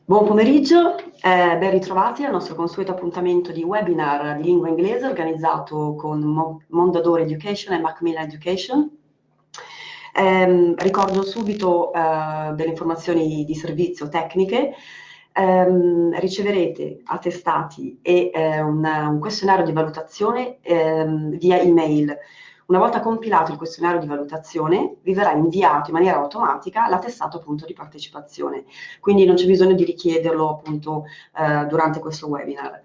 Buon pomeriggio, ben ritrovati al nostro consueto appuntamento di webinar di lingua inglese organizzato con Mondadori Education e Macmillan Education. Ricordo subito delle informazioni di servizio tecniche. Riceverete attestati e un questionario di valutazione via email. Una volta compilato il questionario di valutazione, vi verrà inviato in maniera automatica l'attestato appunto di partecipazione, quindi non c'è bisogno di richiederlo appunto durante questo webinar.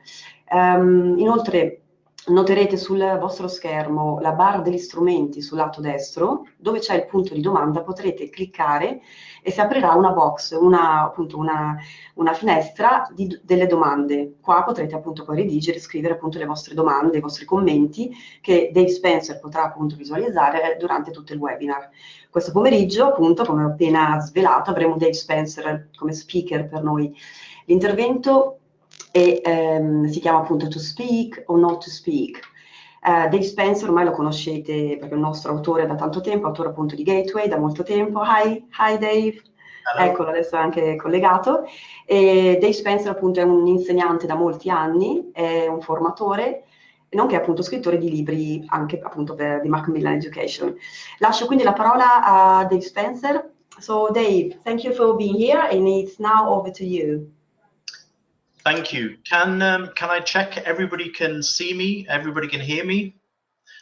Inoltre noterete sul vostro schermo la barra degli strumenti sul lato destro, dove c'è il punto di domanda, potrete cliccare e si aprirà una box, appunto una finestra delle domande. Qua potrete appunto poi redigere, scrivere appunto le vostre domande, i vostri commenti che Dave Spencer potrà appunto visualizzare durante tutto il webinar. Questo pomeriggio, appunto, come ho appena svelato, avremo Dave Spencer come speaker per noi. L'intervento si chiama appunto To Speak or Not to Speak. Dave Spencer ormai lo conoscete perché è il nostro autore da tanto tempo, autore appunto di Gateway da molto tempo. Hi Dave. Hello. Eccolo, adesso è anche collegato. E Dave Spencer appunto è un insegnante da molti anni, è un formatore, nonché appunto scrittore di libri anche appunto di Macmillan Education. Lascio quindi la parola a Dave Spencer. So Dave, thank you for being here and it's now over to you. Thank you. Can I check everybody can see me? Everybody can hear me?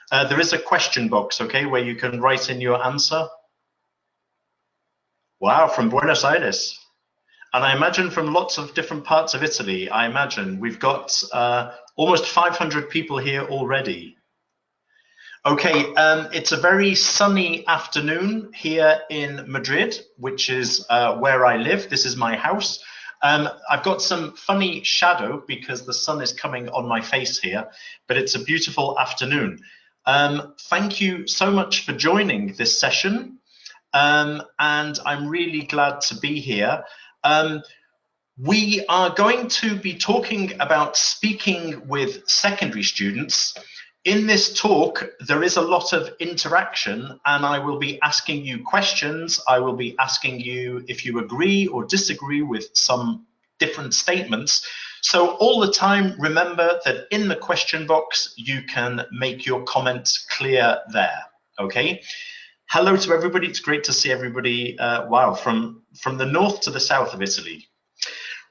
There is a question box, okay, where you can write in your answer. Wow, from Buenos Aires. And I imagine from lots of different parts of Italy, I imagine. We've got almost 500 people here already. Okay, it's a very sunny afternoon here in Madrid, which is where I live. This is my house. I've got some funny shadow because the sun is coming on my face here, but it's a beautiful afternoon. Thank you so much for joining this session, and I'm really glad to be here. We are going to be talking about speaking with secondary students. In this talk, there is a lot of interaction and I will be asking you questions. I will be asking you if you agree or disagree with some different statements. So all the time, remember that in the question box, you can make your comments clear there, okay? Hello to everybody, it's great to see everybody, wow, from the north to the south of Italy.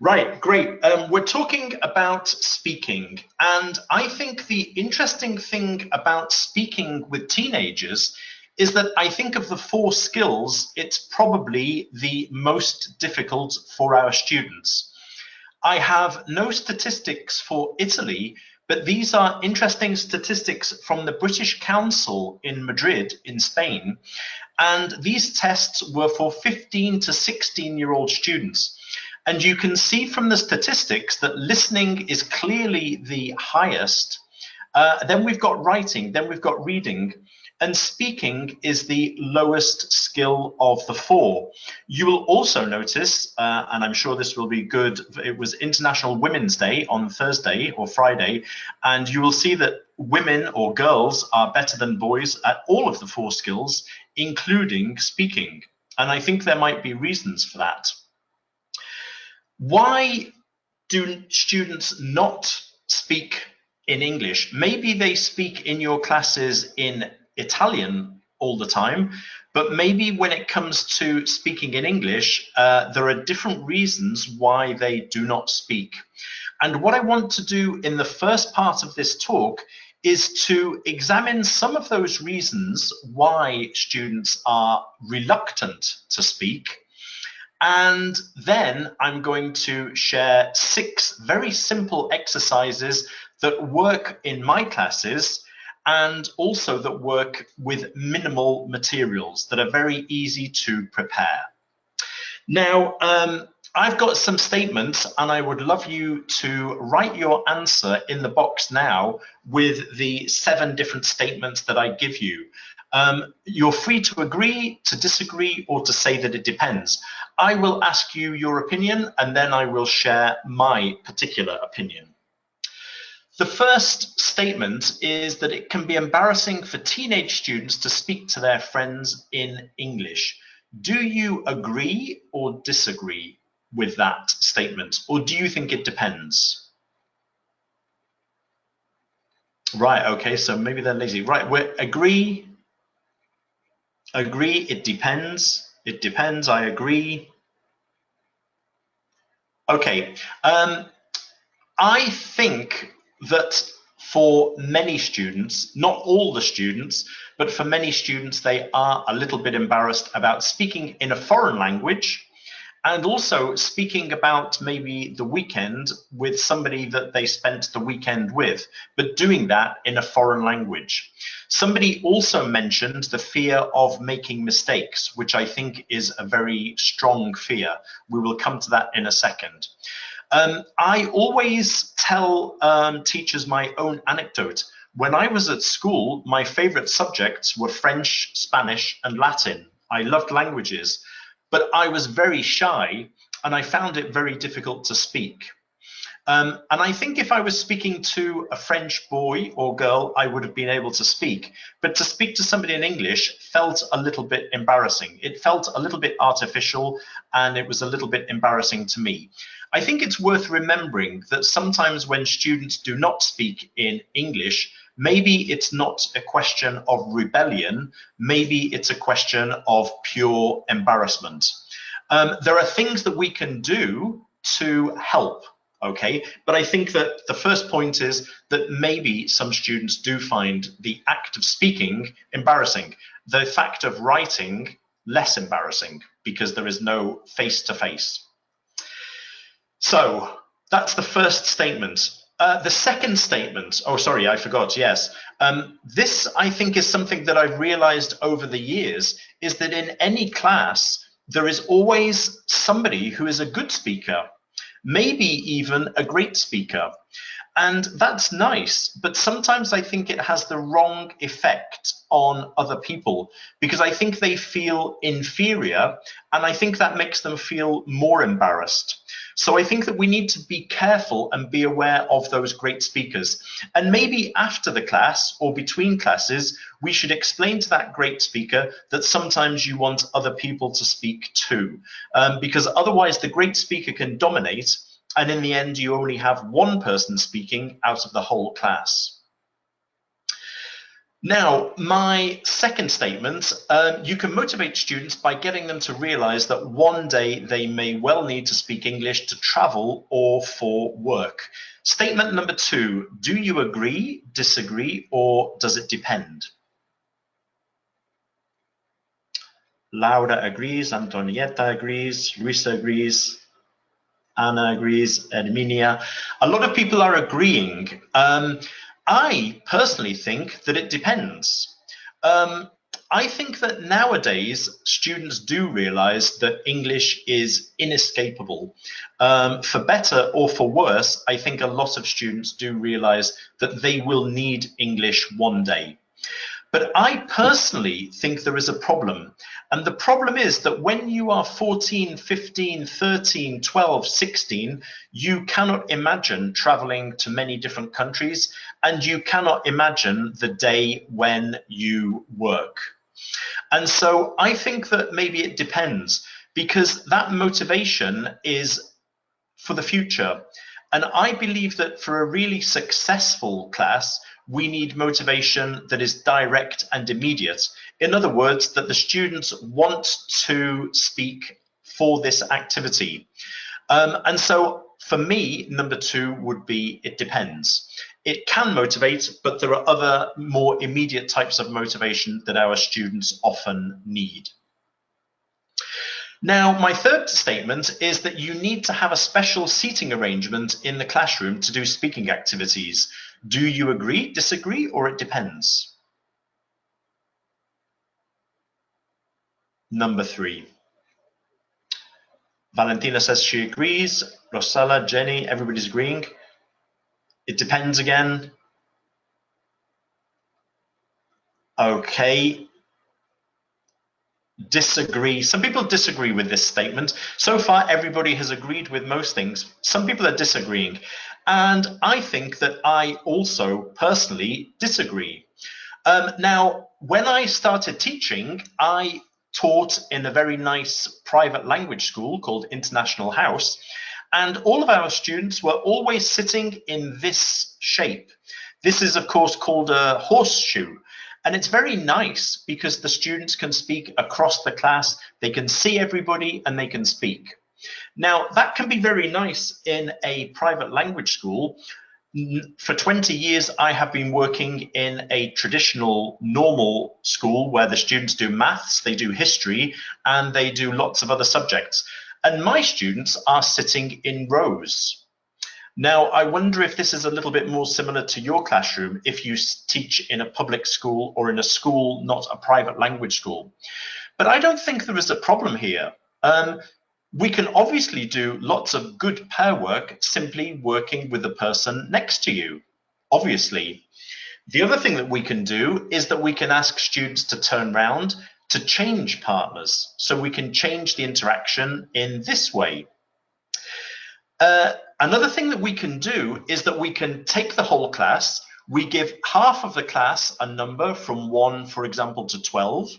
Right, great. We're talking about speaking, and I think the interesting thing about speaking with teenagers is that I think of the 4 skills, it's probably the most difficult for our students. I have no statistics for Italy, but these are interesting statistics from the British Council in Madrid, in Spain, and these tests were for 15 to 16-year-old students. And you can see from the statistics that listening is clearly the highest. Then we've got writing, then we've got reading, and speaking is the lowest skill of the 4. You will also notice, and I'm sure this will be good, it was International Women's Day on Thursday or Friday, and you will see that women or girls are better than boys at all of the 4 skills, including speaking. And I think there might be reasons for that. Why do students not speak in English? Maybe they speak in your classes in Italian all the time, but maybe when it comes to speaking in English, there are different reasons why they do not speak. And what I want to do in the first part of this talk is to examine some of those reasons why students are reluctant to speak. And then I'm going to share 6 very simple exercises that work in my classes and also that work with minimal materials that are very easy to prepare. Now, I've got some statements and I would love you to write your answer in the box now with the 7 different statements that I give you. You're free to agree, to disagree, or to say that it depends. I will ask you your opinion and then I will share my particular opinion. The first statement is that it can be embarrassing for teenage students to speak to their friends in English. Do you agree or disagree? with that statement, or do you think it depends? Right, okay, so maybe they're lazy. Right, we agree, it depends, I agree. Okay, I think that for many students, not all the students, but for many students, they are a little bit embarrassed about speaking in a foreign language, and also speaking about maybe the weekend with somebody that they spent the weekend with, but doing that in a foreign language. Somebody also mentioned the fear of making mistakes, which I think is a very strong fear. We will come to that in a second. I always tell teachers my own anecdote. When I was at school, my favorite subjects were French, Spanish, and Latin. I loved languages, but I was very shy and I found it very difficult to speak. And I think if I was speaking to a French boy or girl, I would have been able to speak. But to speak to somebody in English felt a little bit embarrassing. It felt a little bit artificial, and it was a little bit embarrassing to me. I think it's worth remembering that sometimes when students do not speak in English, maybe it's not a question of rebellion, maybe it's a question of pure embarrassment. There are things that we can do to help. Okay, but I think that the first point is that maybe some students do find the act of speaking embarrassing, the fact of writing less embarrassing because there is no face-to-face. So that's the first statement. The second statement, oh, sorry, I forgot, yes. This, I think, is something that I've realized over the years, is that in any class, there is always somebody who is a good speaker, maybe even a great speaker. And that's nice, but sometimes I think it has the wrong effect on other people because I think they feel inferior and I think that makes them feel more embarrassed. So I think that we need to be careful and be aware of those great speakers. And maybe after the class or between classes, we should explain to that great speaker that sometimes you want other people to speak too, because otherwise the great speaker can dominate, and in the end you only have one person speaking out of the whole class. Now, my second statement, you can motivate students by getting them to realize that one day they may well need to speak English to travel or for work. Statement number 2, do you agree, disagree, or does it depend? Laura agrees, Antonietta agrees, Luisa agrees, Anna agrees, Herminia. A lot of people are agreeing. I personally think that it depends. I think that nowadays students do realize that English is inescapable. For better or for worse, I think a lot of students do realize that they will need English one day. But I personally think there is a problem. And the problem is that when you are 14, 15, 13, 12, 16, you cannot imagine traveling to many different countries, and you cannot imagine the day when you work. And so I think that maybe it depends, because that motivation is for the future. And I believe that for a really successful class, we need motivation that is direct and immediate. In other words, that the students want to speak for this activity. And so for me, number 2 would be it depends. It can motivate, but there are other more immediate types of motivation that our students often need. Now, my third statement is that you need to have a special seating arrangement in the classroom to do speaking activities. Do you agree, disagree, or it depends? Number 3. Valentina says she agrees. Rosella, Jenny, everybody's agreeing. It depends again. Okay. Disagree. Some people disagree with this statement. So far, everybody has agreed with most things. Some people are disagreeing. And I think that I also personally disagree. Now, when I started teaching, I taught in a very nice private language school called International House. And all of our students were always sitting in this shape. This is, of course, called a horseshoe. And it's very nice because the students can speak across the class, they can see everybody, and they can speak. Now, that can be very nice in a private language school. For 20 years, I have been working in a traditional normal school where the students do maths, they do history, and they do lots of other subjects. And my students are sitting in rows. Now, I wonder if this is a little bit more similar to your classroom if you teach in a public school or in a school, not a private language school. But I don't think there is a problem here. We can obviously do lots of good pair work simply working with the person next to you, obviously. The other thing that we can do is that we can ask students to turn around to change partners. So we can change the interaction in this way. Another thing that we can do is that we can take the whole class, we give half of the class a number from 1, for example, to 12.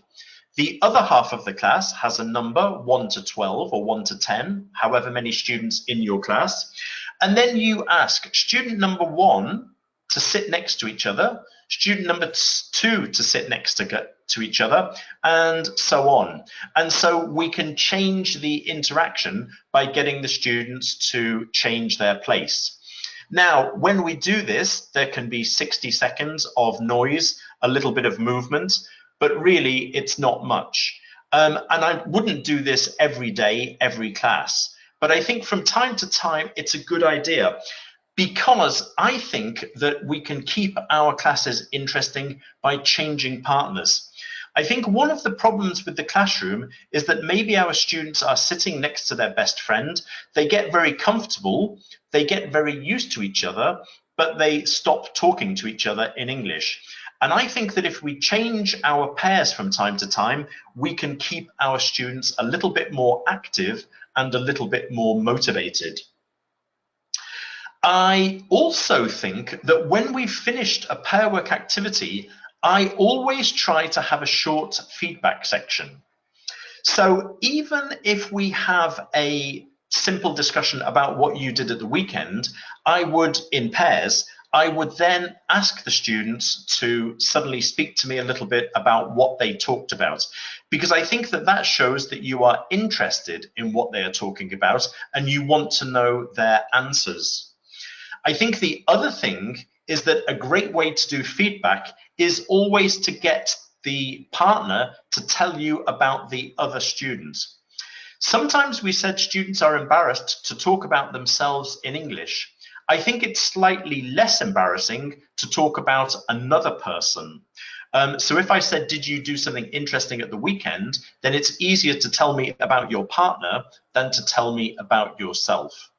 The other half of the class has a number 1 to 12 or 1 to 10, however many students in your class. And then you ask student number 1 to sit next to each other, student number 2 to sit next to each other, and so on. And so we can change the interaction by getting the students to change their place. Now, when we do this, there can be 60 seconds of noise, a little bit of movement, but really it's not much. And I wouldn't do this every day, every class, but I think from time to time, it's a good idea, because I think that we can keep our classes interesting by changing partners. I think one of the problems with the classroom is that maybe our students are sitting next to their best friend, they get very comfortable, they get very used to each other, but they stop talking to each other in English. And I think that if we change our pairs from time to time, we can keep our students a little bit more active and a little bit more motivated. I also think that when we've finished a pair work activity, I always try to have a short feedback section. So even if we have a simple discussion about what you did at the weekend, I would, in pairs, I would then ask the students to suddenly speak to me a little bit about what they talked about, because I think that that shows that you are interested in what they are talking about and you want to know their answers. I think the other thing is that a great way to do feedback is always to get the partner to tell you about the other student. Sometimes we said students are embarrassed to talk about themselves in English. I think it's slightly less embarrassing to talk about another person. So if I said, did you do something interesting at the weekend, then it's easier to tell me about your partner than to tell me about yourself.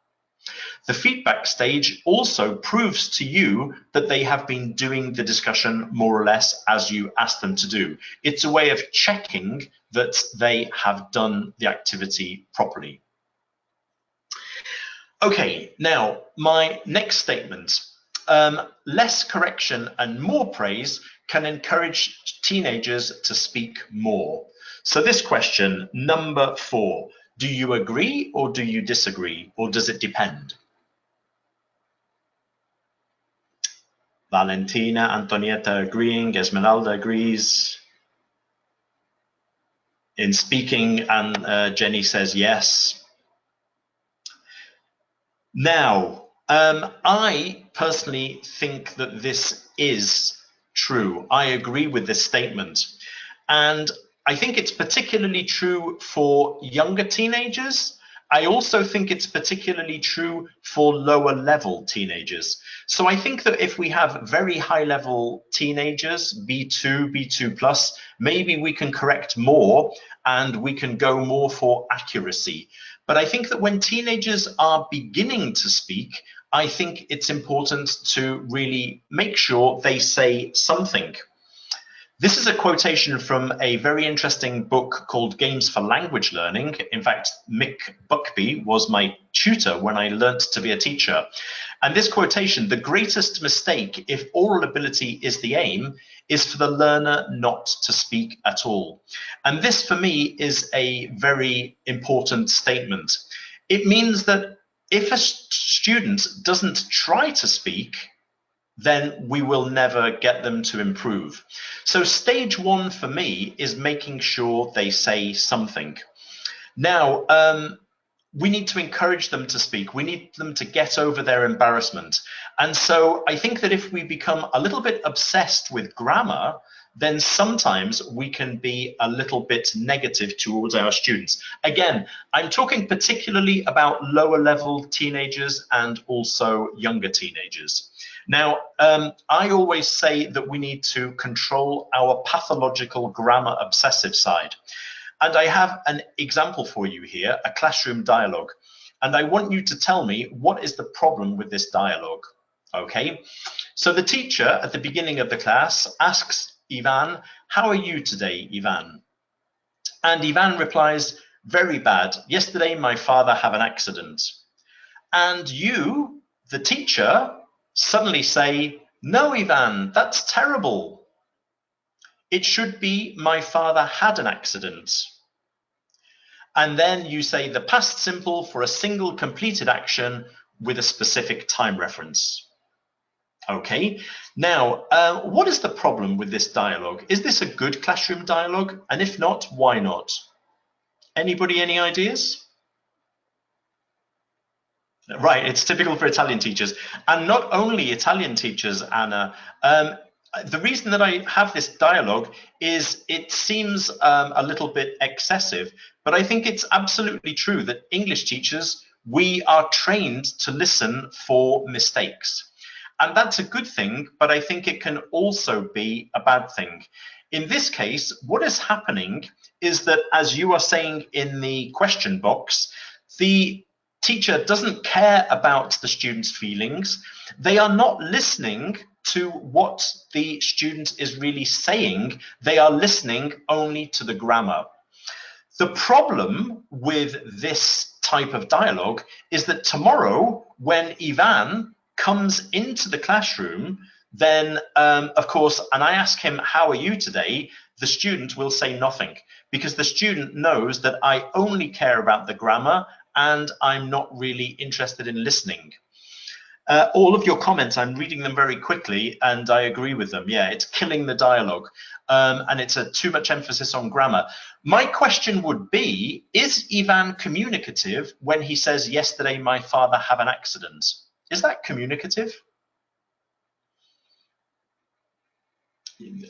The feedback stage also proves to you that they have been doing the discussion more or less as you asked them to do. It's a way of checking that they have done the activity properly. Okay, now my next statement. Less correction and more praise can encourage teenagers to speak more. So this question, number 4, do you agree or do you disagree, or does it depend? Valentina, Antonietta agreeing, Esmeralda agrees. In speaking, and Jenny says yes. Now, I personally think that this is true. I agree with this statement. And I think it's particularly true for younger teenagers. I also think it's particularly true for lower level teenagers. So I think that if we have very high level teenagers, B2, B2+, maybe we can correct more and we can go more for accuracy. But I think that when teenagers are beginning to speak, I think it's important to really make sure they say something. This is a quotation from a very interesting book called Games for Language Learning. In fact, Mick Buckby was my tutor when I learnt to be a teacher. And this quotation, the greatest mistake, if oral ability is the aim, is for the learner not to speak at all. And this for me is a very important statement. It means that if a student doesn't try to speak, then we will never get them to improve. So stage one for me is making sure they say something. Now, we need to encourage them to speak. We need them to get over their embarrassment. And so I think that if we become a little bit obsessed with grammar, then sometimes we can be a little bit negative towards our students. Again, I'm talking particularly about lower level teenagers and also younger teenagers. Now, I always say that we need to control our pathological grammar obsessive side. And I have an example for you here, a classroom dialogue. And I want you to tell me what is the problem with this dialogue, okay? So the teacher at the beginning of the class asks Ivan, "How are you today, Ivan?" And Ivan replies, "Very bad. Yesterday my father had an accident." And you, the teacher, suddenly say, "No, Ivan, that's terrible. It should be my father had an accident." And then you say the past simple for a single completed action with a specific time reference. Okay, now, what is the problem with this dialogue? Is this a good classroom dialogue? And if not, why not? Anybody, any ideas? Right, it's typical for Italian teachers. And not only Italian teachers, Anna. The reason that I have this dialogue is it seems a little bit excessive, but I think it's absolutely true that English teachers, we are trained to listen for mistakes. And that's a good thing, but I think it can also be a bad thing. In this case, what is happening is that, as you are saying in the question box, the teacher doesn't care about the student's feelings. They are not listening to what the student is really saying. They are listening only to the grammar. The problem with this type of dialogue is that tomorrow, when Ivan comes into the classroom, then of course, and I ask him, "How are you today?" the student will say nothing, because the student knows that I only care about the grammar and I'm not really interested in listening. All of your comments, I'm reading them very quickly and I agree with them. Yeah, it's killing the dialogue and it's a too much emphasis on grammar. My question would be, is Ivan communicative when he says, "Yesterday my father had an accident"? Is that communicative?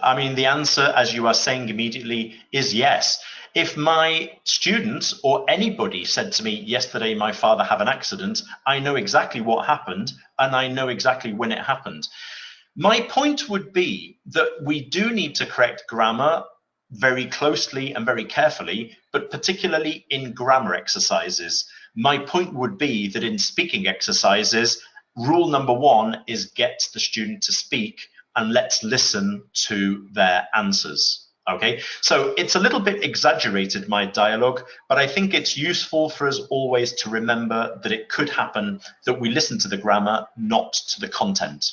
I mean, the answer, as you are saying immediately, is yes. If my student or anybody said to me, "Yesterday my father had an accident," I know exactly what happened and I know exactly when it happened. My point would be that we do need to correct grammar very closely and very carefully, but particularly in grammar exercises. My point would be that in speaking exercises, rule number one is get the student to speak and let's listen to their answers. Okay, so it's a little bit exaggerated, my dialogue, but I think it's useful for us always to remember that it could happen that we listen to the grammar, not to the content.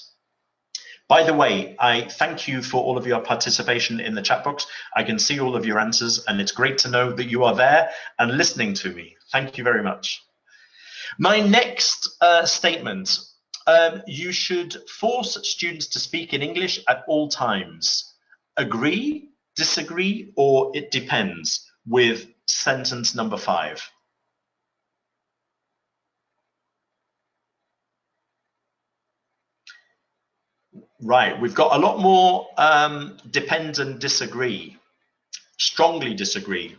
By the way, I thank you for all of your participation in the chat box. I can see all of your answers and it's great to know that you are there and listening to me. Thank you very much. My next statement, you should force students to speak in English at all times. Agree, disagree, or it depends with sentence number 5. Right, we've got a lot more depend and disagree. Strongly disagree.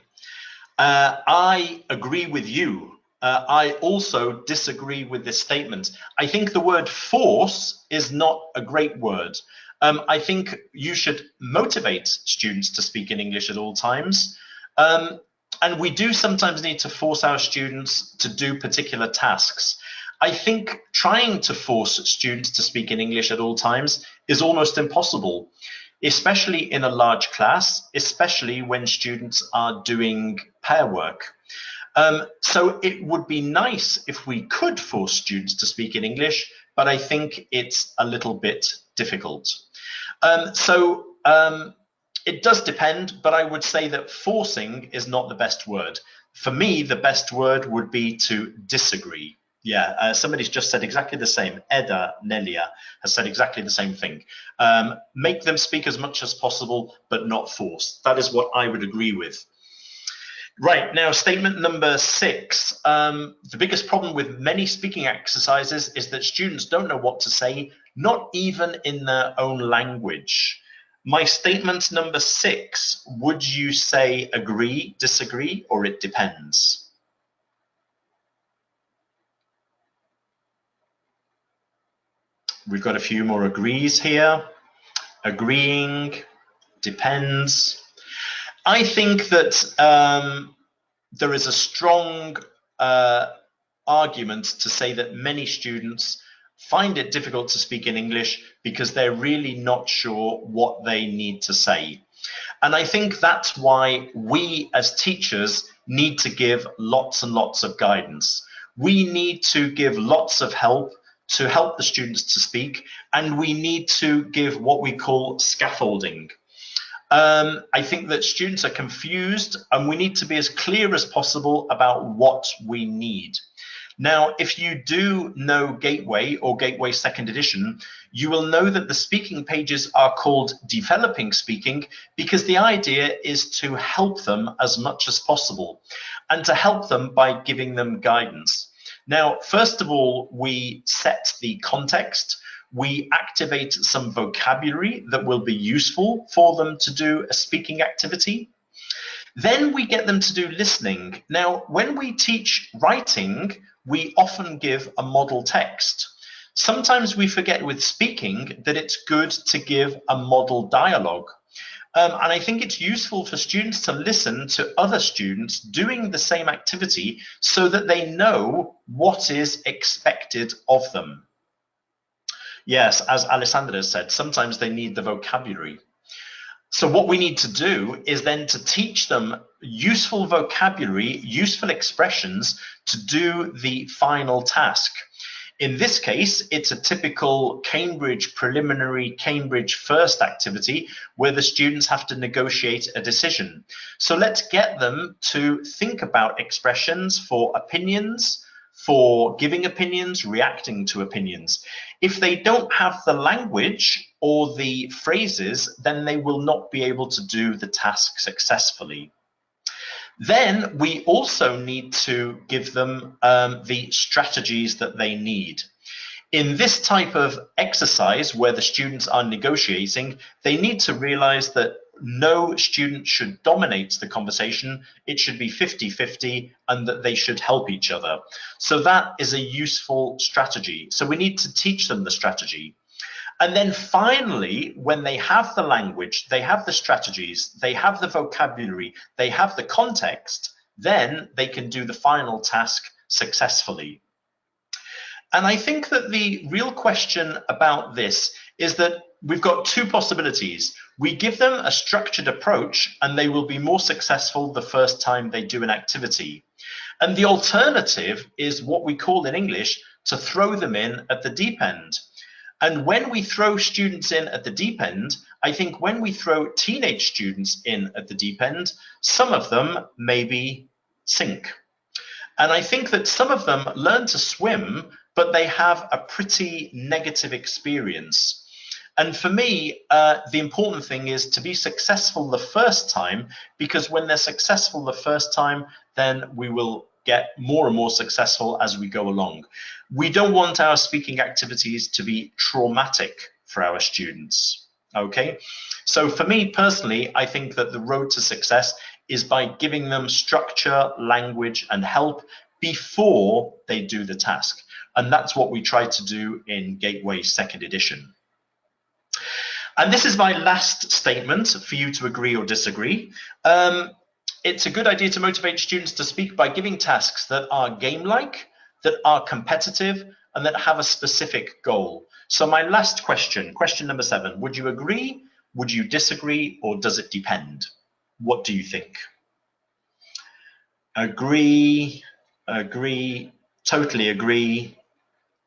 I agree with you. I also disagree with this statement. I think the word force is not a great word. I think you should motivate students to speak in English at all times. And we do sometimes need to force our students to do particular tasks. I think trying to force students to speak in English at all times is almost impossible, especially in a large class, especially when students are doing pair work. So it would be nice if we could force students to speak in English, but I think it's a little bit difficult. It does depend, but I would say that forcing is not the best word. For me, the best word would be to disagree. Yeah, somebody's just said exactly the same. Eda Nelia has said exactly the same thing. Make them speak as much as possible, but not force. That is what I would agree with. Right, now statement number 6. The biggest problem with many speaking exercises is that students don't know what to say, not even in their own language. My statement number 6, would you say agree, disagree, or it depends? We've got a few more agrees here. Agreeing, depends. I think that there is a strong argument to say that many students find it difficult to speak in English because they're really not sure what they need to say. And I think that's why we as teachers need to give lots and lots of guidance. We need to give lots of help to help the students to speak, and we need to give what we call scaffolding. I think that students are confused, and we need to be as clear as possible about what we need. Now, if you do know Gateway or Gateway 2nd edition, you will know that the speaking pages are called Developing Speaking because the idea is to help them as much as possible and to help them by giving them guidance. Now, first of all, we set the context. We activate some vocabulary that will be useful for them to do a speaking activity. Then we get them to do listening. Now, when we teach writing, we often give a model text. Sometimes we forget with speaking that it's good to give a model dialogue. And I think it's useful for students to listen to other students doing the same activity so that they know what is expected of them. Yes, as Alessandra said, sometimes they need the vocabulary. So what we need to do is then to teach them useful vocabulary, useful expressions to do the final task. In this case, it's a typical Cambridge preliminary, Cambridge first activity where the students have to negotiate a decision. So let's get them to think about expressions for opinions, for giving opinions, reacting to opinions. If they don't have the language or the phrases, then they will not be able to do the task successfully. Then we also need to give them the strategies that they need. In this type of exercise where the students are negotiating, they need to realize that no student should dominate the conversation. It should be 50-50 and that they should help each other. So that is a useful strategy. So we need to teach them the strategy. And then finally, when they have the language, they have the strategies, they have the vocabulary, they have the context, then they can do the final task successfully. And I think that the real question about this is that we've got two possibilities. We give them a structured approach and they will be more successful the first time they do an activity. And the alternative is what we call in English to throw them in at the deep end. And when we throw students in at the deep end, I think when we throw teenage students in at the deep end, some of them maybe sink. And I think that some of them learn to swim, but they have a pretty negative experience. And for me, the important thing is to be successful the first time, because when they're successful the first time, then we will get more and more successful as we go along. We don't want our speaking activities to be traumatic for our students, okay? So for me personally, I think that the road to success is by giving them structure, language, and help before they do the task. And that's what we try to do in Gateway 2nd edition. And this is my last statement for you to agree or disagree. It's a good idea to motivate students to speak by giving tasks that are game-like, that are competitive, and that have a specific goal. So my last question, question number 7, would you agree, would you disagree, or does it depend? What do you think? Agree, agree, totally agree.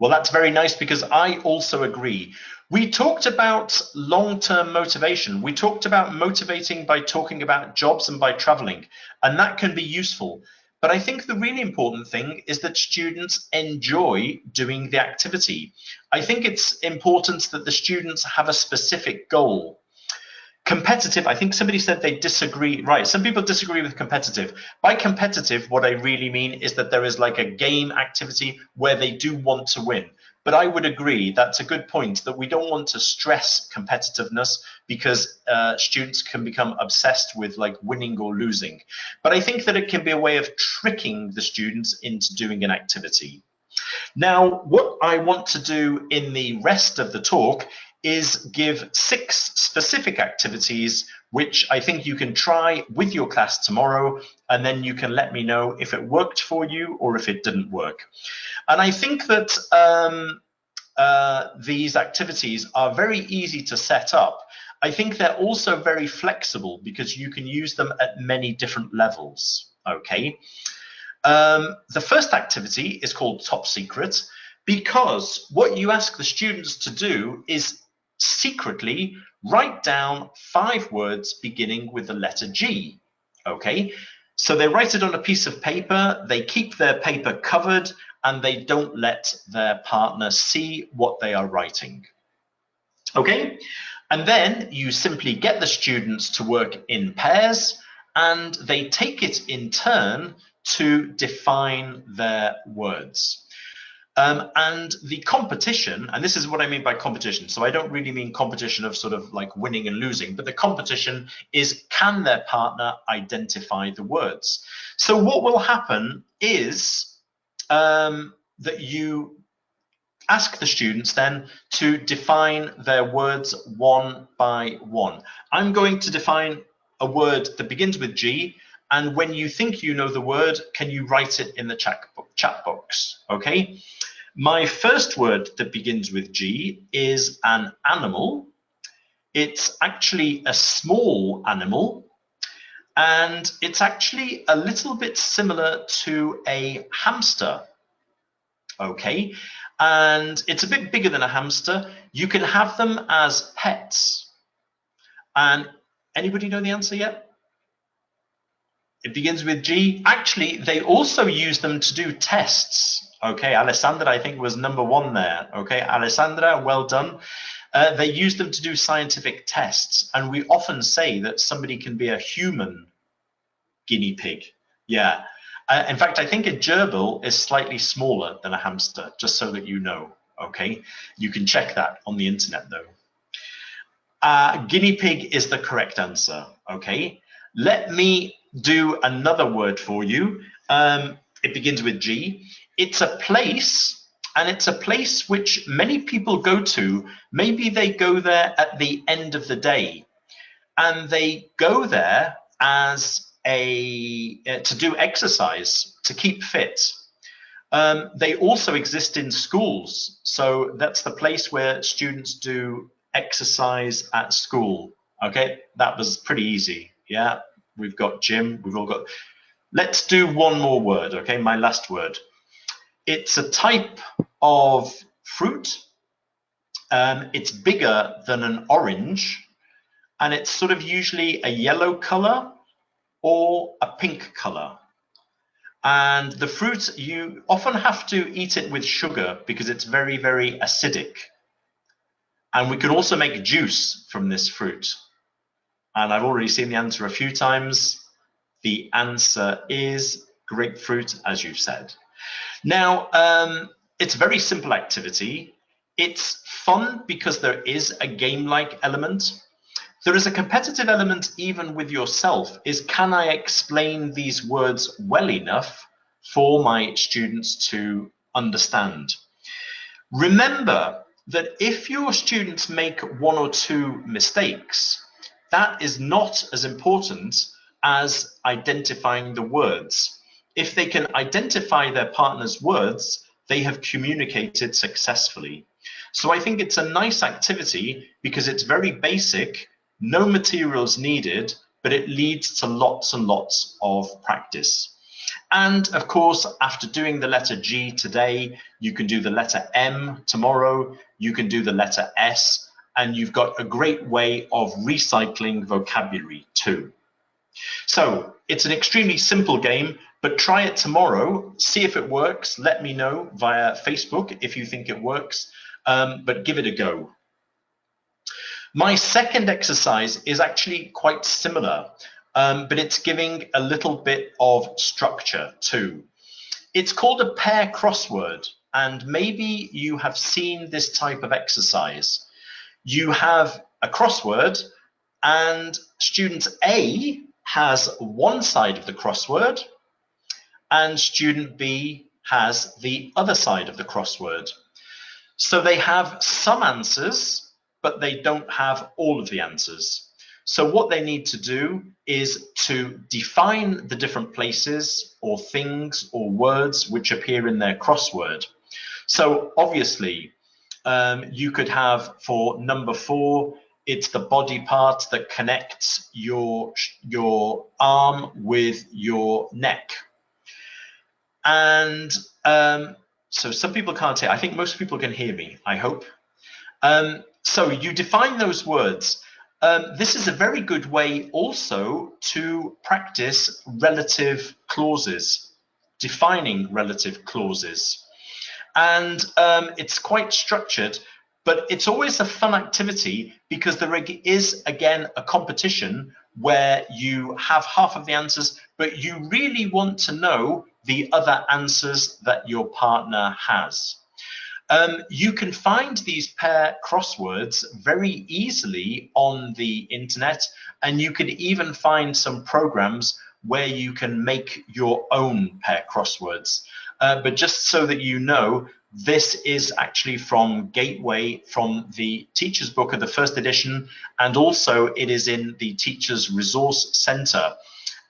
Well, that's very nice because I also agree. We talked about long-term motivation. We talked about motivating by talking about jobs and by traveling, and that can be useful. But I think the really important thing is that students enjoy doing the activity. I think it's important that the students have a specific goal. Competitive, I think somebody said they disagree. Right, some people disagree with competitive. By competitive, what I really mean is that there is like a game activity where they do want to win. But I would agree, that's a good point, that we don't want to stress competitiveness because students can become obsessed with like winning or losing. But I think that it can be a way of tricking the students into doing an activity. Now, what I want to do in the rest of the talk is give 6 specific activities which I think you can try with your class tomorrow, and then you can let me know if it worked for you or if it didn't work. And I think that these activities are very easy to set up. I think they're also very flexible because you can use them at many different levels, okay? The first activity is called Top Secret because what you ask the students to do is secretly write down 5 words beginning with the letter G, okay? So they write it on a piece of paper, they keep their paper covered, and they don't let their partner see what they are writing, okay? And then you simply get the students to work in pairs, and they take it in turn to define their words. And the competition, and this is what I mean by competition, so I don't really mean competition of sort of like winning and losing, but the competition is, can their partner identify the words? So what will happen is that you ask the students then to define their words one by one. I'm going to define a word that begins with G, and when you think you know the word, can you write it in the chat box, okay? My first word that begins with G is an animal. It's actually a small animal, and it's actually a little bit similar to a hamster, okay? And it's a bit bigger than a hamster. You can have them as pets. And anybody know the answer yet? It begins with G. Actually, they also use them to do tests. Okay, Alessandra, I think, was number 1 there. Okay, Alessandra, well done. They use them to do scientific tests. And we often say that somebody can be a human guinea pig. Yeah. In fact, I think a gerbil is slightly smaller than a hamster, just so that you know. Okay, you can check that on the internet, though. Guinea pig is the correct answer. Okay, let me do another word for you. It begins with G. It's a place, and it's a place which many people go to. Maybe they go there at the end of the day, and they go there as to do exercise, to keep fit. They also exist in schools, so that's the place where students do exercise at school. Okay, that was pretty easy. Yeah, we've got gym, we've all got. Let's do one more word, okay, my last word. It's a type of fruit. It's bigger than an orange, and it's sort of usually a yellow color or a pink color. And the fruit, you often have to eat it with sugar because it's very, very acidic. And we can also make juice from this fruit. And I've already seen the answer a few times. The answer is grapefruit, as you've said. Now, it's a very simple activity. It's fun because there is a game-like element. There is a competitive element even with yourself, is can I explain these words well enough for my students to understand? Remember that if your students make 1 or 2 mistakes, that is not as important as identifying the words. If they can identify their partner's words, they have communicated successfully. So I think it's a nice activity because it's very basic, no materials needed, but it leads to lots and lots of practice. And of course, after doing the letter G today, you can do the letter M tomorrow, you can do the letter S, and you've got a great way of recycling vocabulary too. So it's an extremely simple game, but try it tomorrow, see if it works, let me know via Facebook if you think it works, but give it a go. My second exercise is actually quite similar, but it's giving a little bit of structure too. It's called a pair crossword, and maybe you have seen this type of exercise. You have a crossword, and student A has one side of the crossword, and student B has the other side of the crossword. So they have some answers, but they don't have all of the answers. So what they need to do is to define the different places or things or words which appear in their crossword. So obviously, you could have, for number 4, it's the body part that connects your arm with your neck. And so some people can't hear. I think most people can hear me, I hope. So you define those words. This is a very good way also to practice relative clauses, defining relative clauses. And it's quite structured, but it's always a fun activity because there is, again, a competition where you have half of the answers, but you really want to know the other answers that your partner has. You can find these pair crosswords very easily on the internet, and you can even find some programs where you can make your own pair crosswords. But just so that you know, this is actually from Gateway, from the Teacher's Book of the first edition, and also it is in the Teacher's Resource Centre.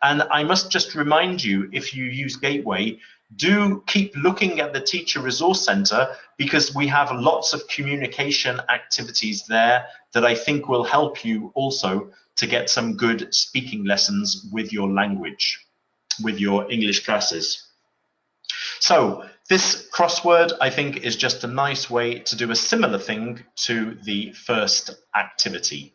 And I must just remind you, if you use Gateway, do keep looking at the Teacher Resource Centre, because we have lots of communication activities there that I think will help you also to get some good speaking lessons with your language, with your English classes. So this crossword, I think, is just a nice way to do a similar thing to the first activity.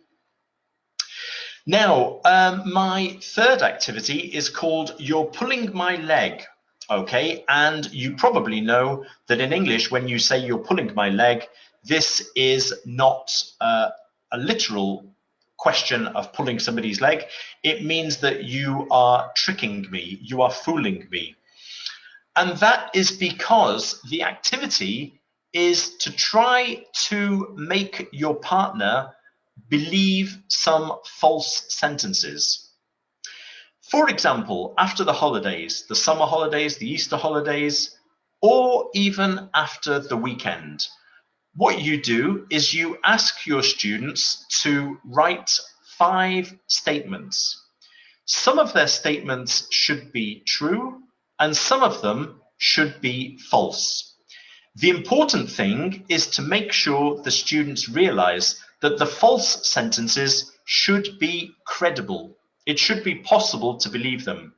Now, my third activity is called You're Pulling My Leg. Okay, and you probably know that in English, when you say you're pulling my leg, this is not a literal question of pulling somebody's leg. It means that you are tricking me, you are fooling me. And that is because the activity is to try to make your partner believe some false sentences. For example, after the holidays, the summer holidays, the Easter holidays, or even after the weekend, what you do is you ask your students to write 5 statements. Some of their statements should be true, and some of them should be false. The important thing is to make sure the students realize that the false sentences should be credible. It should be possible to believe them.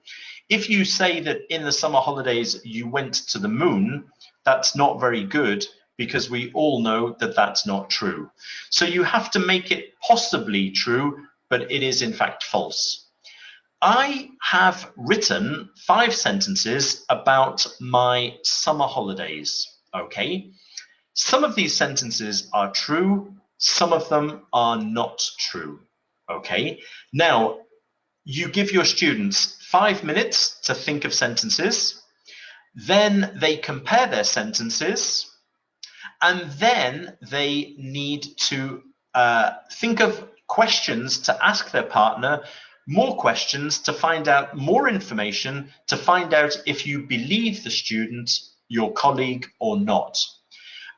If you say that in the summer holidays you went to the moon, that's not very good, because we all know that that's not true. So you have to make it possibly true, but it is in fact false. I have written 5 sentences about my summer holidays, okay? Some of these sentences are true, some of them are not true, okay? Now, you give your students 5 minutes to think of sentences, then they compare their sentences, and then they need to think of questions to ask their partner, more questions to find out more information, to find out if you believe the student, your colleague, or not.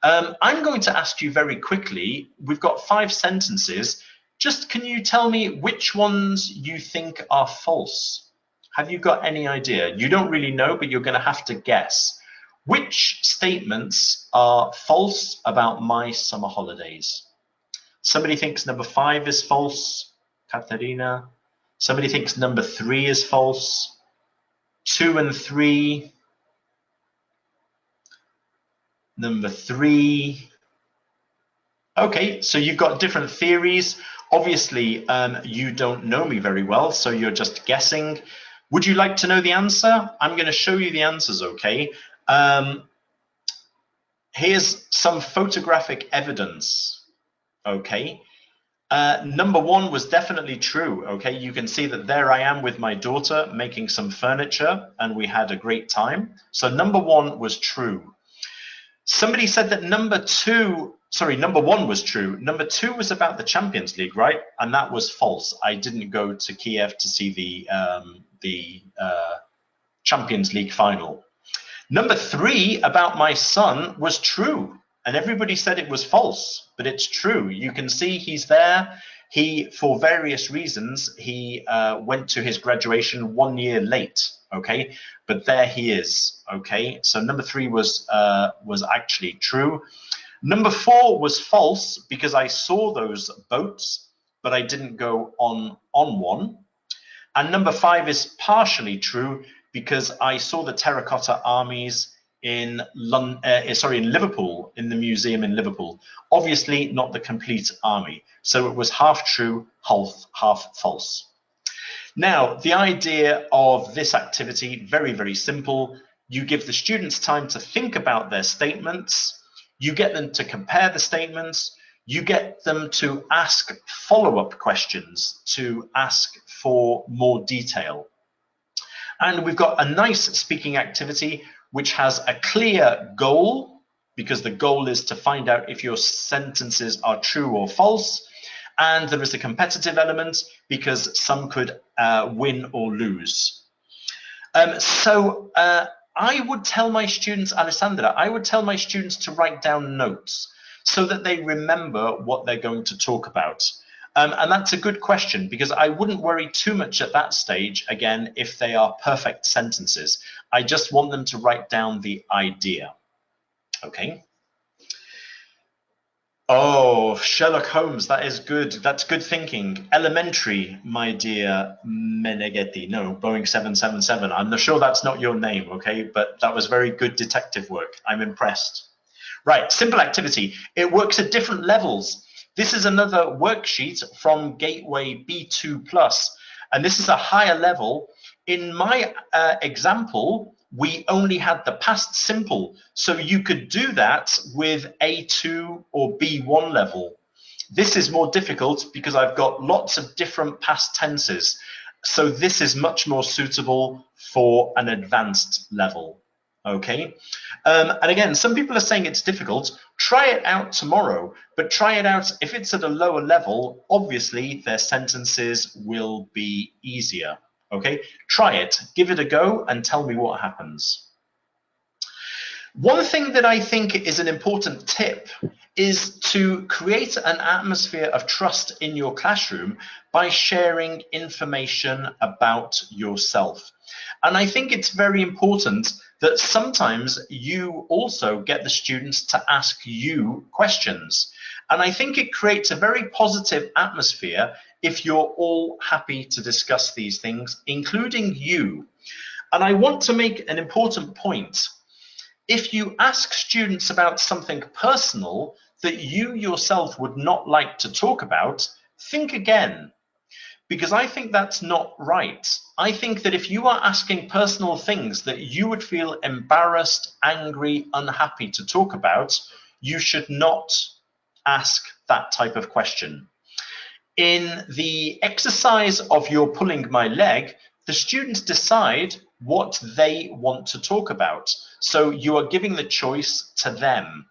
I'm going to ask you very quickly, we've got 5 sentences, just can you tell me which ones you think are false? Have you got any idea? You don't really know, but you're going to have to guess. Which statements are false about my summer holidays? Somebody thinks number 5 is false. Katerina. Somebody thinks number 3 is false. 2 and 3. Number 3. Okay, so you've got different theories. Obviously, you don't know me very well, so you're just guessing. Would you like to know the answer? I'm going to show you the answers, okay? Here's some photographic evidence, okay? Number 1 was definitely true, okay? You can see that there I am with my daughter making some furniture, and we had a great time. So number 1 was true. Somebody said that number 1 was true. Number 2 was about the Champions League, right? And that was false. I didn't go to Kiev to see the Champions League final. Number 3 about my son was true. And everybody said it was false, but it's true. You can see he's there. He, for various reasons, he went to his graduation 1 year late, okay? But there he is, okay? So number 3 was actually true. Number 4 was false because I saw those boats, but I didn't go on one. And number 5 is partially true because I saw the terracotta armies in Liverpool, in the museum in Liverpool. Obviously not the complete army. So it was half true, half false. Now, the idea of this activity, very, very simple. You give the students time to think about their statements. You get them to compare the statements. You get them to ask follow-up questions, to ask for more detail. And we've got a nice speaking activity which has a clear goal, because the goal is to find out if your sentences are true or false. And there is a competitive element because some could win or lose. I would tell my students, Alessandra, I would tell my students to write down notes so that they remember what they're going to talk about. And that's a good question, because I wouldn't worry too much at that stage, again, if they are perfect sentences. I just want them to write down the idea. Okay. Oh, Sherlock Holmes, that is good. That's good thinking. Elementary, my dear Meneghetti. No, Boeing 777. I'm not sure that's not your name, okay? But that was very good detective work. I'm impressed. Right, simple activity. It works at different levels. This is another worksheet from Gateway B2+, and this is a higher level. In my example, we only had the past simple, so you could do that with A2 or B1 level. This is more difficult because I've got lots of different past tenses, so this is much more suitable for an advanced level. Okay, and again, some people are saying it's difficult. Try it out tomorrow, but try it out if it's at a lower level. Obviously, their sentences will be easier. Okay, try it, give it a go, and tell me what happens. One thing that I think is an important tip is to create an atmosphere of trust in your classroom by sharing information about yourself. And I think it's very important that sometimes you also get the students to ask you questions. And I think it creates a very positive atmosphere if you're all happy to discuss these things, including you. And I want to make an important point. If you ask students about something personal that you yourself would not like to talk about, think again. Because I think that's not right. I think that if you are asking personal things that you would feel embarrassed, angry, unhappy to talk about, you should not ask that type of question. In the exercise of you're pulling my leg, the students decide what they want to talk about. So you are giving the choice to them.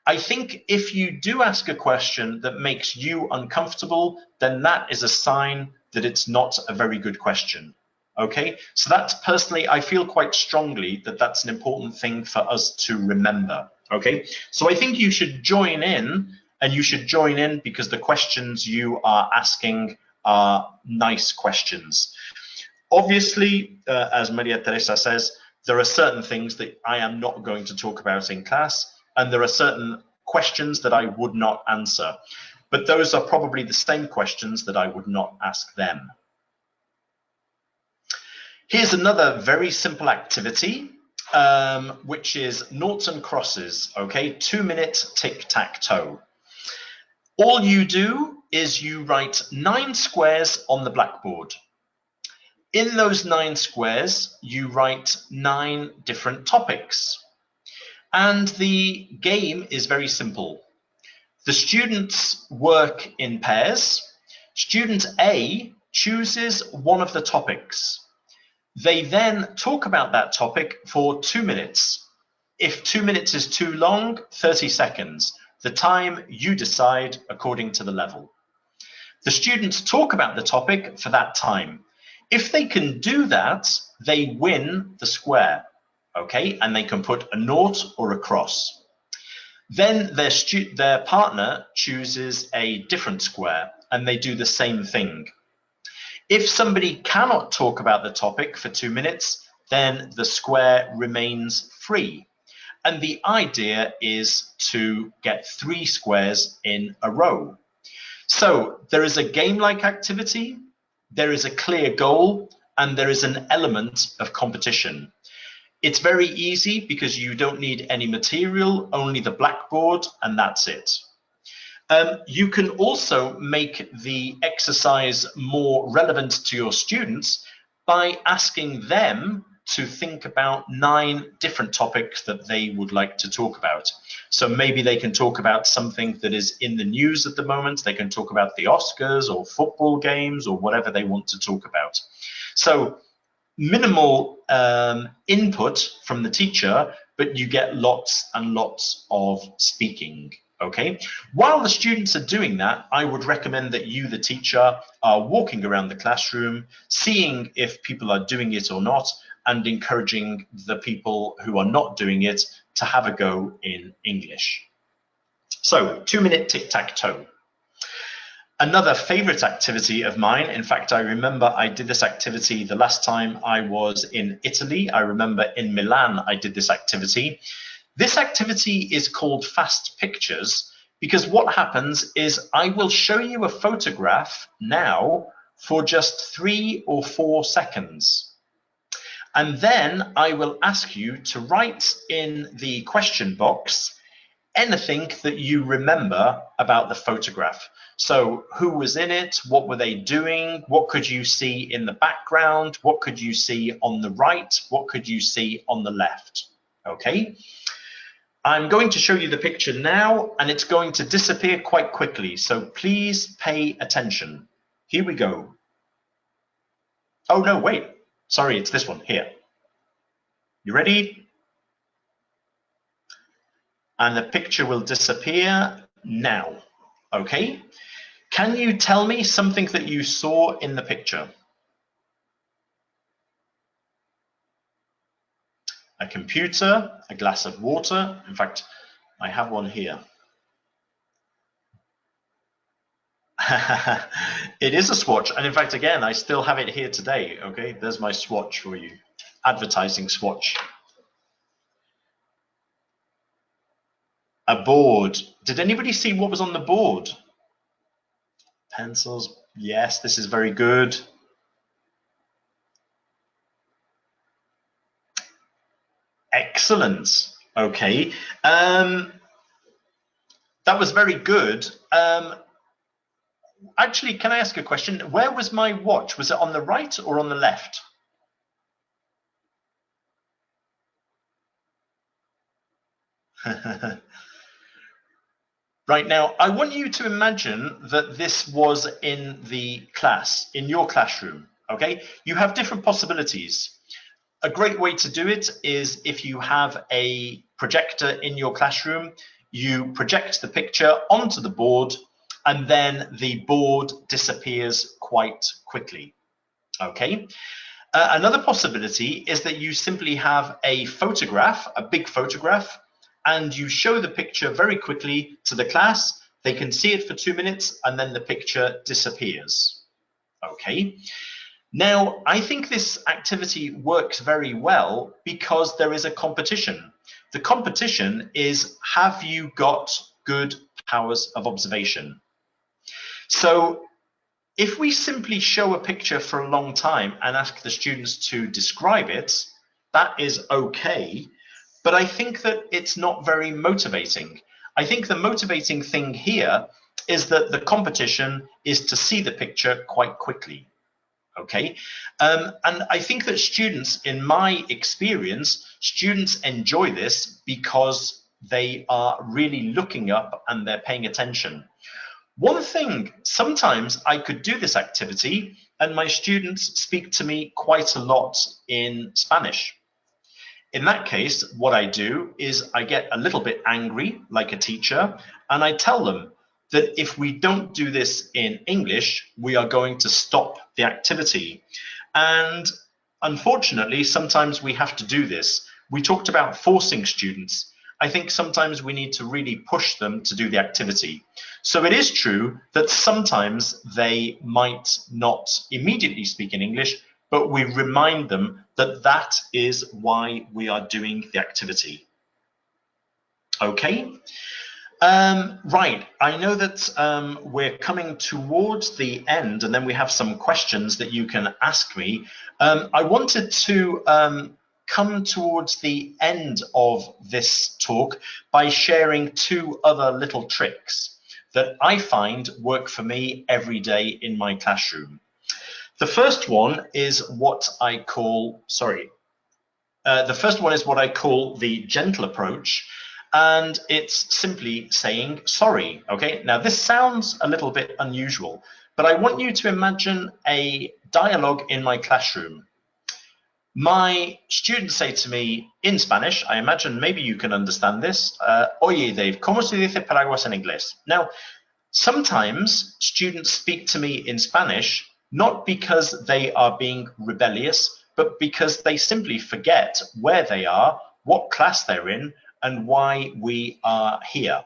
I think if you do ask a question that makes you uncomfortable, then that is a sign that it's not a very good question. Okay, so that's personally, I feel quite strongly that that's an important thing for us to remember. Okay, so I think you should join in, and you should join in because the questions you are asking are nice questions. Obviously, as Maria Teresa says, there are certain things that I am not going to talk about in class, and there are certain questions that I would not answer. But those are probably the same questions that I would not ask them. Here's another very simple activity, which is noughts and crosses, okay? 2-minute tic-tac-toe. All you do is you write 9 squares on the blackboard. In those 9 squares, you write 9 different topics. And the game is very simple. The students work in pairs. Student A chooses one of the topics. They then talk about that topic for 2 minutes. If 2 minutes is too long, 30 seconds. The time you decide according to the level. The students talk about the topic for that time. If they can do that, they win the square, okay? And they can put a nought or a cross. Then their partner chooses a different square and they do the same thing. If somebody cannot talk about the topic for 2 minutes, then the square remains free. And the idea is to get 3 squares in a row. So there is a game-like activity, there is a clear goal, and there is an element of competition. It's very easy because you don't need any material, only the blackboard, and that's it. You can also make the exercise more relevant to your students by asking them to think about 9 different topics that they would like to talk about. So maybe they can talk about something that is in the news at the moment. They can talk about the Oscars or football games or whatever they want to talk about. So minimal input from the teacher, but you get lots and lots of speaking. Okay. While the students are doing that, I would recommend that you, the teacher, are walking around the classroom, seeing if people are doing it or not, and encouraging the people who are not doing it to have a go in English. So, 2-minute tic-tac-toe. Another favorite activity of mine, in fact, I remember I did this activity the last time I was in Italy. I remember in Milan I did this activity. This activity is called fast pictures because what happens is I will show you a photograph now for just 3 or 4 seconds. And then I will ask you to write in the question box anything that you remember about the photograph. So who was in it? What were they doing? What could you see in the background? What could you see on the right? What could you see on the left? Okay. I'm going to show you the picture now, and it's going to disappear quite quickly, so please pay attention. Here we go. Oh, no, wait. Sorry, it's this one here. You ready? And the picture will disappear now. Okay. Can you tell me something that you saw in the picture? A computer, a glass of water. In fact, I have one here. It is a swatch, and in fact, again, I still have it here today. Okay, there's my swatch for you. Advertising swatch. A board. Did anybody see what was on the board? Pencils. Yes, this is very good. Excellent. Okay. That was very good. Actually, can I ask a question? Where was my watch? Was it on the right or on the left? Right now, I want you to imagine that this was in the class, in your classroom. Okay. You have different possibilities. A great way to do it is if you have a projector in your classroom, you project the picture onto the board and then the board disappears quite quickly. Okay. Another possibility is that you simply have a photograph, a big photograph, and you show the picture very quickly to the class. They can see it for 2 minutes and then the picture disappears. Okay. Now, I think this activity works very well because there is a competition. The competition is, have you got good powers of observation? So if we simply show a picture for a long time and ask the students to describe it, that is okay. But I think that it's not very motivating. I think the motivating thing here is that the competition is to see the picture quite quickly. Okay, and I think that students, in my experience, students enjoy this because they are really looking up and they're paying attention. One thing, sometimes I could do this activity and my students speak to me quite a lot in Spanish. In that case, what I do is I get a little bit angry, like a teacher, and I tell them that if we don't do this in English, we are going to stop the activity. And unfortunately, sometimes we have to do this. We talked about forcing students. I think sometimes we need to really push them to do the activity. So it is true that sometimes they might not immediately speak in English, but we remind them that that is why we are doing the activity. Okay. Right, I know that we're coming towards the end, and then we have some questions that you can ask me. I wanted to come towards the end of this talk by sharing two other little tricks that I find work for me every day in my classroom. The first one is what I call, the gentle approach. And it's simply saying sorry. Okay, now this sounds a little bit unusual, but I want you to imagine a dialogue in my classroom. My students say to me in Spanish, I imagine maybe you can understand this, Oye, Dave, ¿cómo se dice paraguas en inglés? Now, sometimes students speak to me in Spanish, not because they are being rebellious, but because they simply forget where they are, what class they're in, and why we are here.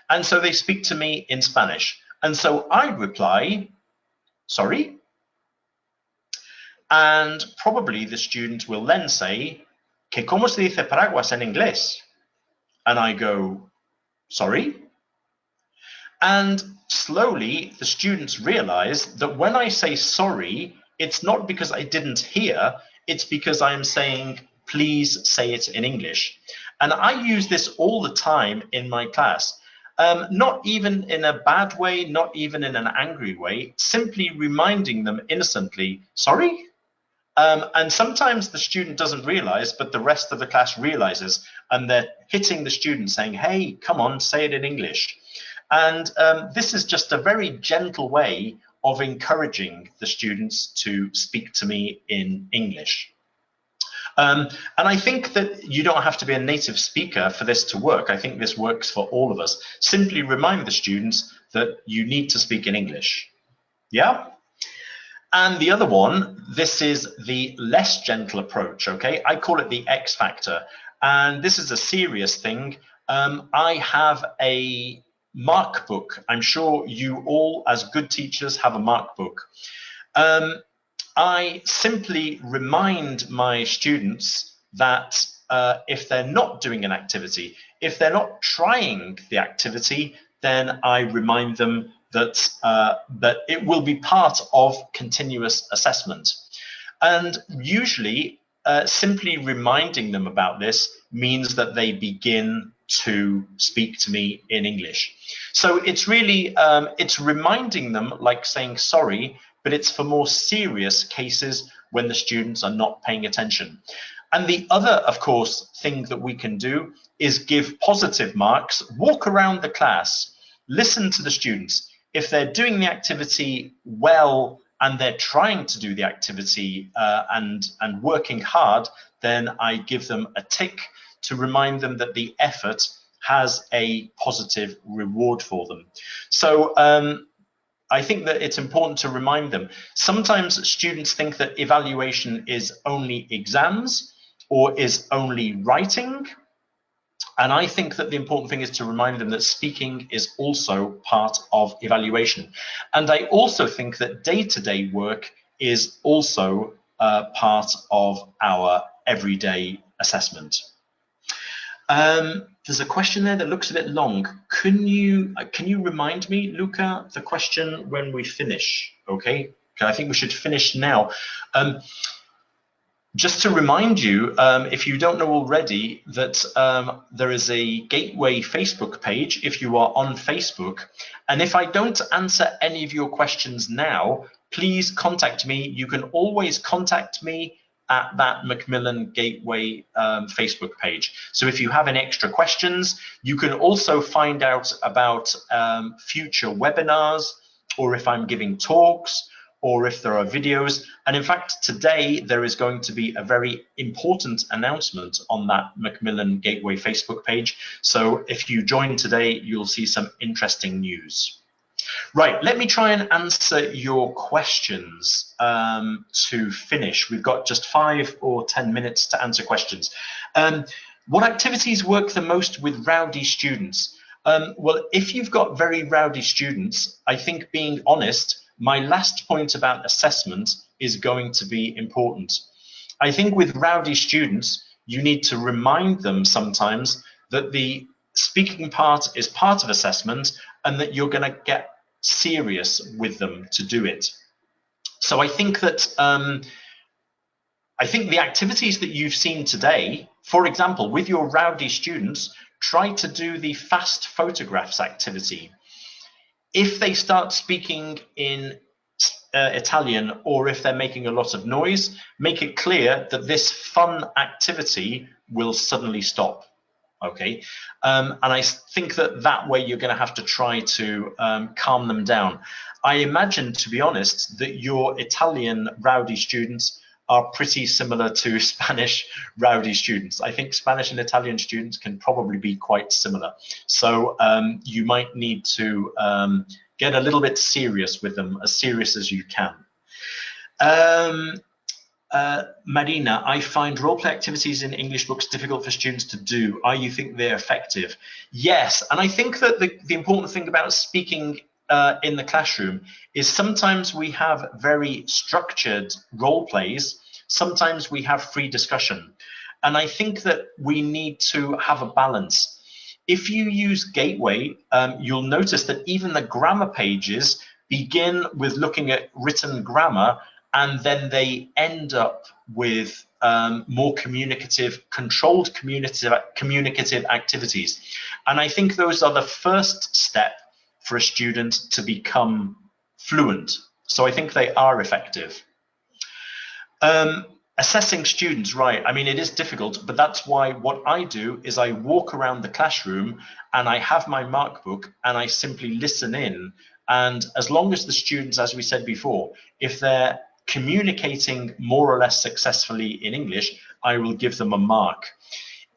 And so they speak to me in Spanish. And so I reply, sorry. And probably the student will then say, que cómo se dice paraguas en inglés? And I go, sorry. And slowly the students realize that when I say sorry, it's not because I didn't hear, it's because I am saying, please say it in English. And I use this all the time in my class, not even in a bad way, not even in an angry way, simply reminding them innocently, sorry? And sometimes the student doesn't realize, but the rest of the class realizes, and they're hitting the student saying, hey, come on, say it in English. And this is just a very gentle way of encouraging the students to speak to me in English. And I think that you don't have to be a native speaker for this to work. I think this works for all of us. Simply remind the students that you need to speak in English. Yeah? And the other one, this is the less gentle approach, okay? I call it the X factor. And this is a serious thing. I have a mark book. I'm sure you all, as good teachers, have a mark book. I simply remind my students that if they're not doing an activity, if they're not trying the activity, then I remind them that, that it will be part of continuous assessment. And usually, simply reminding them about this means that they begin to speak to me in English. So it's really, it's reminding them, like saying sorry, but it's for more serious cases when the students are not paying attention. And the other, of course, thing that we can do is give positive marks, walk around the class, listen to the students. If they're doing the activity well and they're trying to do the activity and working hard, then I give them a tick to remind them that the effort has a positive reward for them. So I think that it's important to remind them. Sometimes students think that evaluation is only exams or is only writing. And I think that the important thing is to remind them that speaking is also part of evaluation. And I also think that day-to-day work is also part of our everyday assessment. There's a question there that looks a bit long. Can you remind me, Luca, the question when we finish? Okay, I think we should finish now. Just to remind you, if you don't know already, that there is a Gateway Facebook page if you are on Facebook. And if I don't answer any of your questions now, please contact me. You can always contact me at that Macmillan Gateway Facebook page. So if you have any extra questions, you can also find out about future webinars, or if I'm giving talks, or if there are videos. And in fact, today there is going to be a very important announcement on that Macmillan Gateway Facebook page. So if you join today, you'll see some interesting news. Right, let me try and answer your questions to finish. We've got just 5 or 10 minutes to answer questions. What activities work the most with rowdy students? Well, if you've got very rowdy students, I think, being honest, my last point about assessment is going to be important. I think with rowdy students, you need to remind them sometimes that the speaking part is part of assessment and that you're going to get serious with them to do it. So I think that the activities that you've seen today, for example, with your rowdy students, try to do the fast photographs activity. If they start speaking in Italian, or if they're making a lot of noise, make it clear that this fun activity will suddenly stop. Okay, and I think that way you're going to have to try to calm them down. I imagine, to be honest, that your Italian rowdy students are pretty similar to Spanish rowdy students. I think Spanish and Italian students can probably be quite similar. So you might need to get a little bit serious with them, as serious as you can. Marina, I find roleplay activities in English books difficult for students to do. You think they're effective? Yes, and I think that the important thing about speaking in the classroom is sometimes we have very structured role plays, sometimes we have free discussion, and I think that we need to have a balance. If you use Gateway, you'll notice that even the grammar pages begin with looking at written grammar, and then they end up with more communicative, controlled communicative activities. And I think those are the first step for a student to become fluent. So I think they are effective. Assessing students, right, I mean, it is difficult, but that's why what I do is I walk around the classroom and I have my mark book and I simply listen in. And as long as the students, as we said before, if they're communicating more or less successfully in English, I will give them a mark.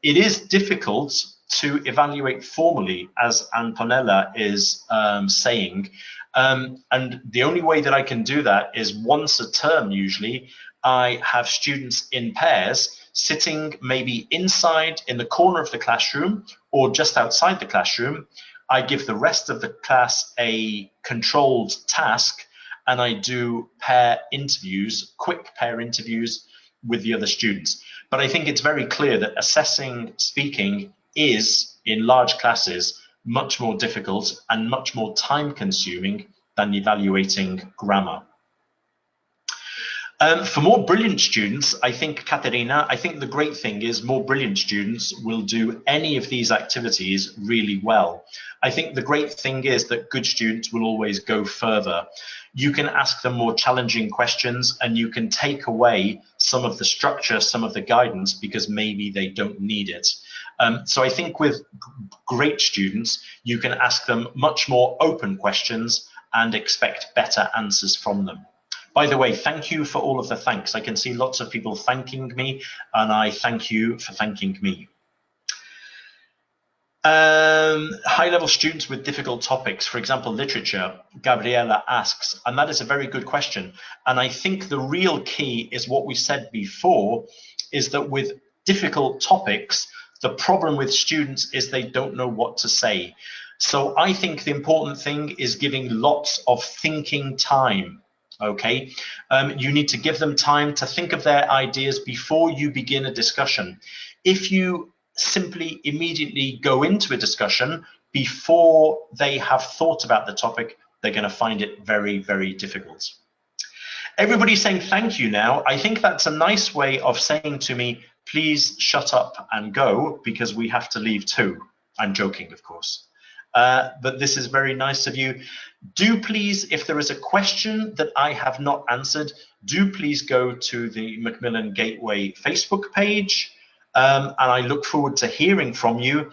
It is difficult to evaluate formally, as Antonella is saying, and the only way that I can do that is once a term. Usually I have students in pairs sitting maybe inside in the corner of the classroom or just outside the classroom. I give the rest of the class a controlled task and I do pair interviews, quick pair interviews with the other students. But I think it's very clear that assessing speaking is, in large classes, much more difficult and much more time consuming than evaluating grammar. For more brilliant students, I think, Katerina, I think the great thing is more brilliant students will do any of these activities really well. I think the great thing is that good students will always go further. You can ask them more challenging questions and you can take away some of the structure, some of the guidance, because maybe they don't need it. So I think with great students, you can ask them much more open questions and expect better answers from them. By the way, thank you for all of the thanks. I can see lots of people thanking me, and I thank you for thanking me. High-level students with difficult topics, for example, literature, Gabriela asks, and that is a very good question. And I think the real key is what we said before, is that with difficult topics, the problem with students is they don't know what to say. So I think the important thing is giving lots of thinking time. Okay, you need to give them time to think of their ideas before you begin a discussion. If you simply immediately go into a discussion before they have thought about the topic, they're going to find it very, very difficult. Everybody's saying thank you now. I think that's a nice way of saying to me, please shut up and go, because we have to leave too. I'm joking, of course. But this is very nice of you. Do please, if there is a question that I have not answered, do please go to the Macmillan Gateway Facebook page. And I look forward to hearing from you.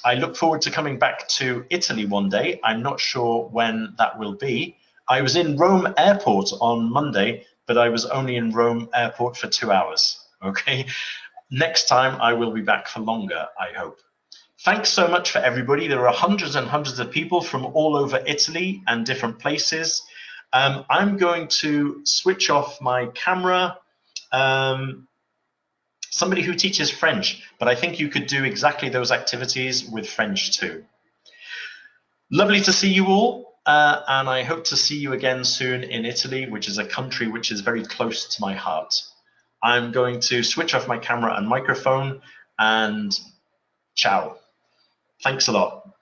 I look forward to coming back to Italy one day. I'm not sure when that will be. I was in Rome Airport on Monday, but I was only in Rome Airport for 2 hours. Okay. Next time I will be back for longer, I hope. Thanks so much for everybody. There are hundreds and hundreds of people from all over Italy and different places. I'm going to switch off my camera. Somebody who teaches French, but I think you could do exactly those activities with French too. Lovely to see you all. And I hope to see you again soon in Italy, which is a country which is very close to my heart. I'm going to switch off my camera and microphone, and ciao. Thanks a lot.